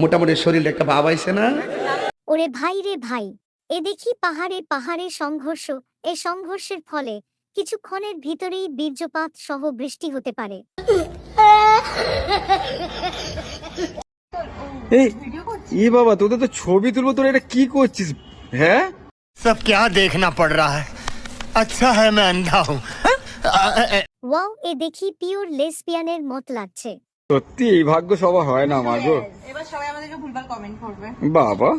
মোটামুটি শরীরে একটা ভাব আইছে না? ওরে ভাই রে ভাই, এ দেখি পাহাড়ে পাহাড়ে সংঘর্ষ। এ সংঘর্ষের ফলে কিছুক্ষণের ভিতরেই বীর্যপাত সহ বৃষ্টি হতে পারে। এই বাবা, তোদের তো ছবি তুলবো, তোরা এটা কি করছিস? হ্যাঁ, सब क्या देखना पड़ रहा है? अच्छा है मैं अंधा हूँ। ওয়াও, এ দেখি পিওর লেসবিয়ানের মত লাগছে। সত্যি এই ভাগ্য সবার হয় না মাগো। এবার সবাই আমাদেরকে ভুলভাল কমেন্ট করবে। বাবা,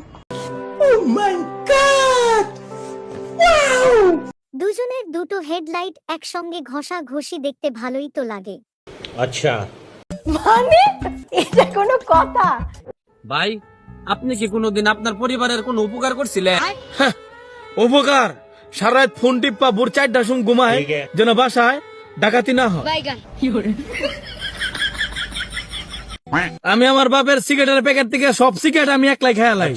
দুজনের দুটো হেডলাইট একসঙ্গে ঘষা ঘষি দেখতে ভালোই তো লাগে। আচ্ছা, মানে এটা কোনো কথা? ভাই, আপনি কি কোনোদিন আপনার পরিবারের কোনো উপকার করছিলেন? উপকার? সারা রাত ফোন টিপা ভোর 4টার সময় ঘুমায় যেন বাসায় ডাকাতি না হয়। আমি আমার বাপের সিগারেটের প্যাকেট থেকে সব সিগারেট আমি একলাই খেয়ালাই,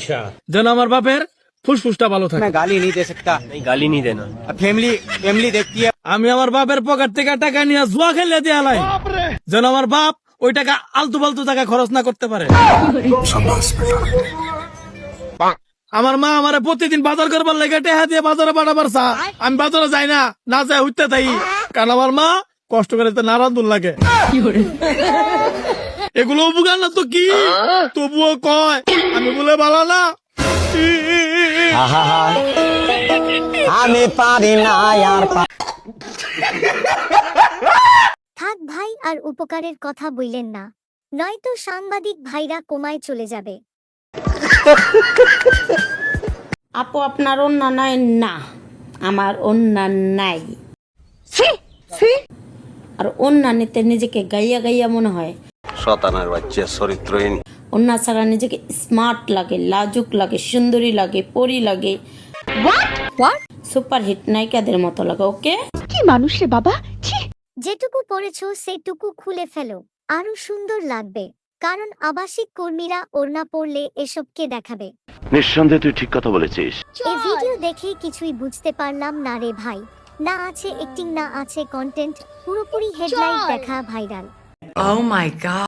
যেন আমার বাপের ফুসফুসটা ভালো থাকে। গালি नहीं दे सकता, नहीं गाली नहीं देना। फैमिली देखती है। আমি আমার বাপের পকেট থেকে টাকা নিয়ে জুয়া খেলে দেয়ালাই, যেন আমার বাপ ওই টাকা আলতু ফালতু টাকা খরচ না করতে পারে। আমার মা আমারে প্রতিদিন বাজার করবার লেগে টেহা দিয়ে বাজারে পাঠাবার চা, আমি বাজারে যাই না, না যাই উঠতে থাকি, কারণ আমার মা কষ্ট করে না রান্ধুন লাগে। এগুলো উপকার না তো কি, তবুও কয় আমি বলে ভালো না। আমি পারি না আর। থাক ভাই, আর উপকারের কথা বললেন না, নয়তো সাংবাদিক ভাইরা কোমায় চলে যাবে। আপু আপনার ওন্না নাই? না, আমার ওন্না নাই। আর ওন্না নিতে নিজেকে গাইয়া গাইয়া মনে হয়। শয়তানের বাচ্চা, চরিত্রহীন। ওন্না ছাড়া নিজেকে স্মার্ট লাগে, লাজুক লাগে, সুন্দরী লাগে, পরি লাগে, সুপার হিট নায়িকাদের মতো লাগে। ওকে, কি মানুষ রে বাবা। যেটুকু পড়েছো সেটুকু খুলে ফেলো, আরো সুন্দর লাগবে, কারণ আবাসিক কর্মীরা ওড়না পরলে এসবকে দেখাবে। নিঃসন্দেহে তুই ঠিক কথা বলেছিস। এই ভিডিও দেখে কিছুই বুঝতে পারলাম না রে ভাই, না আছে অ্যাক্টিং, না আছে কন্টেন্ট, পুরোপুরি হেডলাইট দেখা ভাইরাল। ও মাই গড।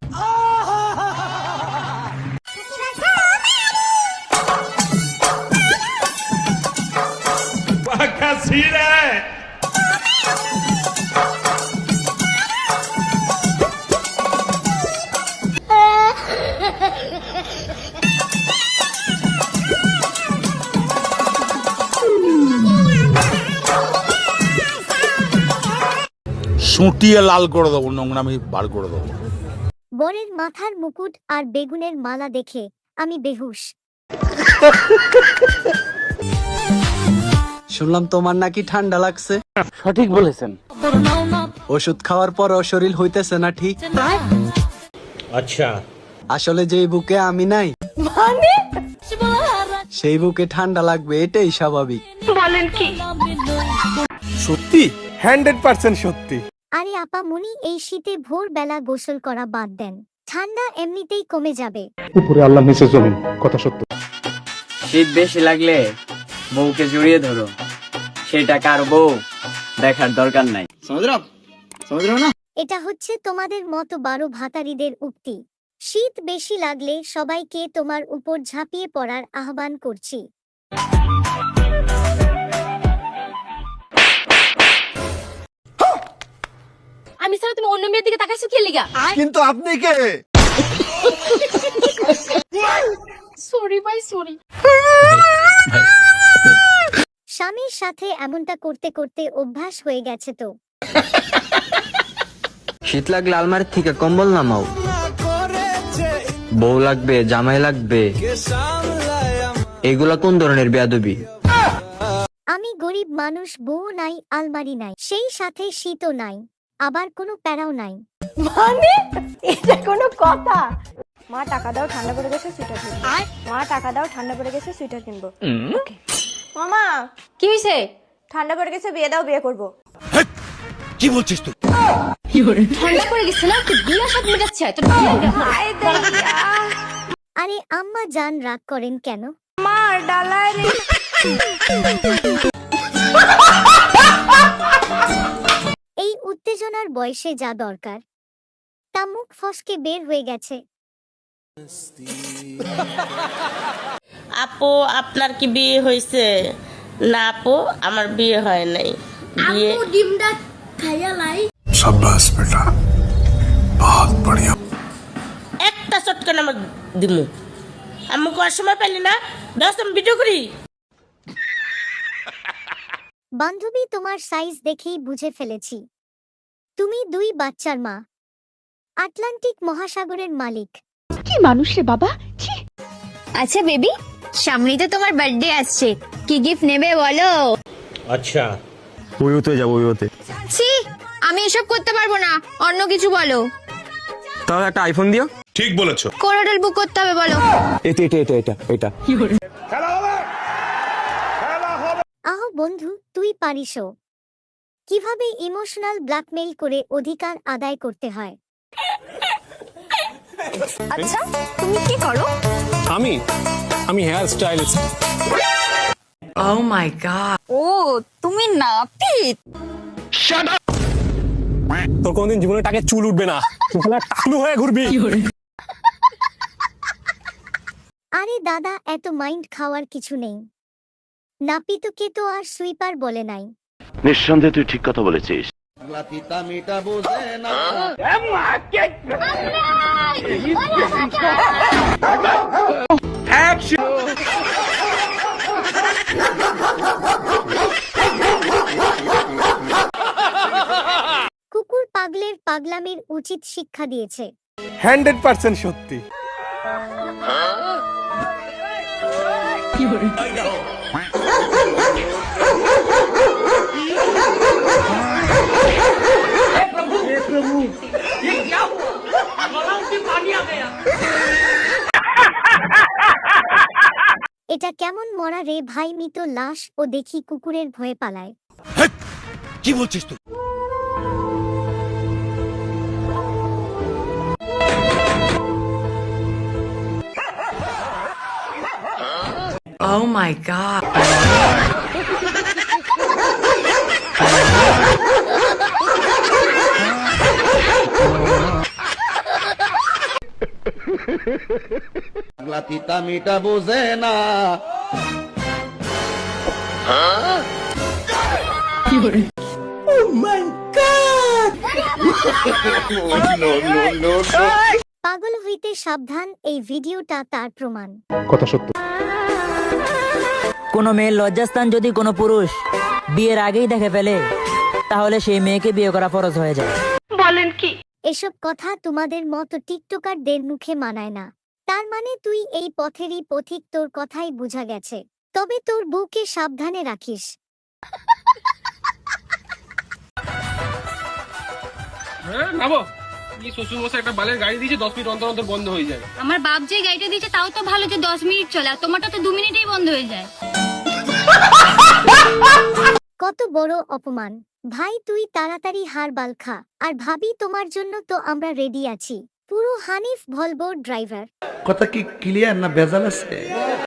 সুটিয়ে লাল করে দেবো, নোংরামি বার করে দেবো। বরের মাথার মুকুট আর বেগুনের মালা দেখে আমি বেহুশ। শুনলাম তোমার নাকি ঠান্ডা লাগছে। সঠিক বলেছেন। ওষুধ খাওয়ার পর শরীর হইতেছে না ঠিক। আচ্ছা, আসলে যেই বুকে আমি নাই, মানে সেই বুকে ঠান্ডা লাগবে, এটাই স্বাভাবিক। বলেন কি? সত্যি 100% সত্যি। আরে আপা মুনি, এই শীতে ভোরবেলা গোসল করা বাদ দেন, ঠান্ডা এমনিতেই কমে যাবে। উপরে আল্লাহ, নিচে জমিন, কথা সত্য। শীত বেশি লাগলে বউকে জড়িয়ে ধরো, সেটা কার বউ দেখার দরকার নাই। এটা হচ্ছে তোমাদের মতো 12 ভাতারিদের উক্তি। শীত বেশি লাগলে সবাইকে তোমার উপর ঝাঁপিয়ে পড়ার আহ্বান করছি। আমি স্যার, তুমি অন্য মেয়ের দিকে তাকাইছো কি লিগা? কিন্তু আপনি কে? সরি ভাই, সরি। স্বামীর সাথে এমনটা করতে করতে অভ্যাস হয়ে গেছে তো। শীত লাগলে আলমারি থেকে কম্বল নামাও। বউ লাগবে, জামাই লাগবে, এগুলা কোন ধরনের বেয়াদবি? আমি গরিব মানুষ, বউ নাই, আলমারি নাই, সেই সাথে শীতও নাই, আবার কোনো প্যারাও নাই। মানে এটা কোনো কথা? মা টাকা দাও, ঠান্ডা পড়ে গেছে, সুইটার কিনবো। মা টাকা দাও, ঠান্ডা পড়ে গেছে, সুইটার কিনবো। ওকে মামা, কি হইছে? ঠান্ডা পড়ে গেছে, বিয়ে দাও, বিয়ে করব। কি বলছিস তুই? ঠান্ডা পড়ে গেছে না, তুই বিয়ে সাথে মেটাচ্ছে। আরে আম্মা জান, রাগ করেন কেন? মা আমার ডালায় রে। এই উত্তেজনার বয়সে যা দরকার তা মুখ ফসকে বের হয়ে গেছে। আপু আপনার কি বিয়ে হয়েছে? না আপু আমার বিয়ে হয় নাই। বিয়ে ডিমটা খাইয়া লাই। একটা চটকান আমার দিমু। আমি করার সময় পাইলি না? দশ আমি ভিডিও করি। বান্ধবী, তোমার সাইজ দেখেই বুঝে ফেলেছি তুমি 2 বাচ্চার মা, আটলান্টিক মহাসাগরের মালিক। আচ্ছা বেবি, সামনেই তো তোমার বার্থডে আসছে, কি গিফট নেবে বলো? अच्छा ওইতে যাবো ওইতে। ছি, আমি এসব করতে পারবো না, অন্য কিছু বলো। তাহলে একটা আইফোন দিও। কোন হোটেল বুক করতে হবে বলো? এটা আহ বন্ধু, তুই পারিসও কিভাবে ইমোশনাল ব্ল্যাকমেইল করে অধিকার আদায় করতে হয়। আচ্ছা তুমি কি করো? আমি হেয়ার স্টাইলিস্ট। ও তুমি নাপিত? তোর কোনদিন জীবনে টাকে চুল উঠবে না, টাকলু হয়ে ঘুরবি। আরে দাদা, এত মাইন্ড খাওয়ার কিছু নেই। নাপিতকে তো আর সুইপার বলে নাই। নিঃসন্দেহে তুই ঠিক কথা বলেছিস। তিতা মিটা বোঝে না। কুকুর পাগলের পাগলামির উচিত শিক্ষা দিয়েছে। 100% সত্যি। এটা কেমন মরা রে ভাই, মৃত লাশ ও দেখি কুকুরের ভয়ে পালায়। কি বলছিস তুই? তিতা মিটা বোঝে না। পাগল হইতে সাবধান, এই ভিডিওটা তার প্রমাণ। কোনো মেয়ের লজ্জাস্থান যদি কোনো পুরুষ বিয়ের আগেই দেখে ফেলে, তাহলে সেই মেয়েকে বিয়ে করা ফরজ হয়ে যায়। এসব কথা তোমাদের মতো টিকটকারদের মুখে মানায় না। তার মানে তুই এই পথেরই পথিক, তোর কথাই বোঝা গেছে। তবে তোর বউকে সাবধানে রাখিস। আমার বাপ যে গাড়িটা দিয়েছে তাও তো ভালো যে 10 মিনিট চলে, আর তোমারটা তো 2 মিনিটেই বন্ধ হয়ে যায়। কত বড় অপমান ভাই, তুই তাড়াতাড়ি হারবাল খা। আর ভাবি, তোমার জন্য তো আমরা রেডি আছি। পুরো হানিফ ভলভো ড্রাইভার। কথা কি ক্লিয়ার না ভেজাল আছে?